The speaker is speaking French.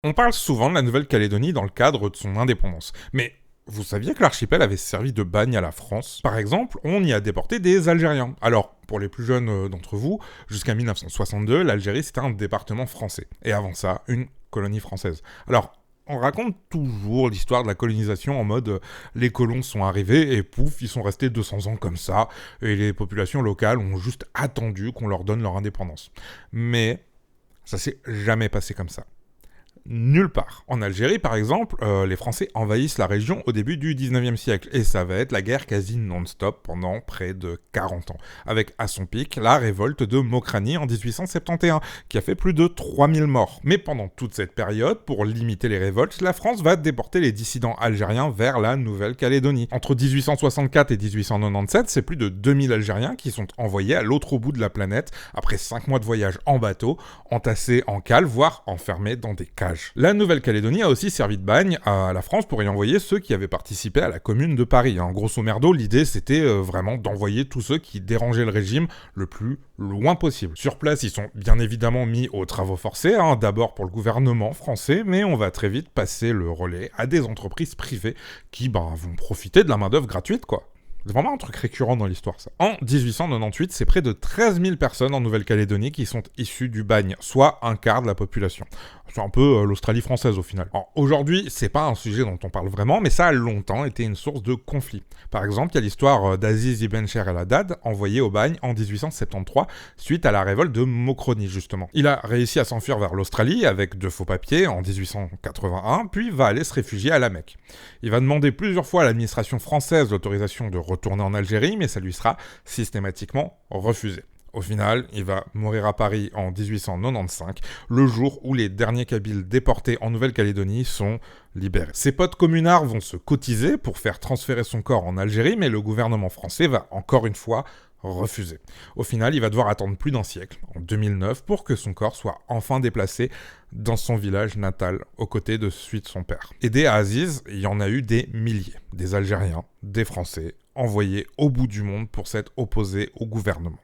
On parle souvent de la Nouvelle-Calédonie dans le cadre de son indépendance. Mais vous saviez que l'archipel avait servi de bagne à la France? Par exemple, on y a déporté des Algériens. Alors, pour les plus jeunes d'entre vous, jusqu'à 1962, l'Algérie c'était un département français. Et avant ça, une colonie française. Alors, on raconte toujours l'histoire de la colonisation en mode les colons sont arrivés et pouf, ils sont restés 200 ans comme ça, et les populations locales ont juste attendu qu'on leur donne leur indépendance. Mais ça s'est jamais passé comme ça. Nulle part. En Algérie, par exemple, les Français envahissent la région au début du 19e siècle, et ça va être la guerre quasi non-stop pendant près de 40 ans, avec à son pic la révolte de Mokrani en 1871, qui a fait plus de 3000 morts. Mais pendant toute cette période, pour limiter les révoltes, la France va déporter les dissidents algériens vers la Nouvelle-Calédonie. Entre 1864 et 1897, c'est plus de 2000 Algériens qui sont envoyés à l'autre bout de la planète, après 5 mois de voyage en bateau, entassés en cale, voire enfermés dans des cages. La Nouvelle-Calédonie a aussi servi de bagne à la France pour y envoyer ceux qui avaient participé à la Commune de Paris. Grosso merdo, l'idée c'était vraiment d'envoyer tous ceux qui dérangeaient le régime le plus loin possible. Sur place, ils sont bien évidemment mis aux travaux forcés, d'abord pour le gouvernement français, mais on va très vite passer le relais à des entreprises privées qui vont profiter de la main-d'œuvre gratuite, quoi. C'est vraiment un truc récurrent dans l'histoire, ça. En 1898, c'est près de 13 000 personnes en Nouvelle-Calédonie qui sont issues du bagne, soit un quart de la population. C'est un peu l'Australie française au final. Alors, aujourd'hui, c'est pas un sujet dont on parle vraiment, mais ça a longtemps été une source de conflit. Par exemple, il y a l'histoire d'Aziz Ibn Cher El Haddad, envoyé au bagne en 1873, suite à la révolte de Mokrani, justement. Il a réussi à s'enfuir vers l'Australie avec de faux papiers en 1881, puis va aller se réfugier à La Mecque. Il va demander plusieurs fois à l'administration française l'autorisation de retourner en Algérie, mais ça lui sera systématiquement refusé. Au final, il va mourir à Paris en 1895, le jour où les derniers Kabyles déportés en Nouvelle-Calédonie sont libérés. Ses potes communards vont se cotiser pour faire transférer son corps en Algérie, mais le gouvernement français va encore une fois refuser. Au final, il va devoir attendre plus d'un siècle, en 2009, pour que son corps soit enfin déplacé dans son village natal, aux côtés de celui de son père. Aidé à Aziz, il y en a eu des milliers, des Algériens, des Français, envoyés au bout du monde pour s'être opposés au gouvernement.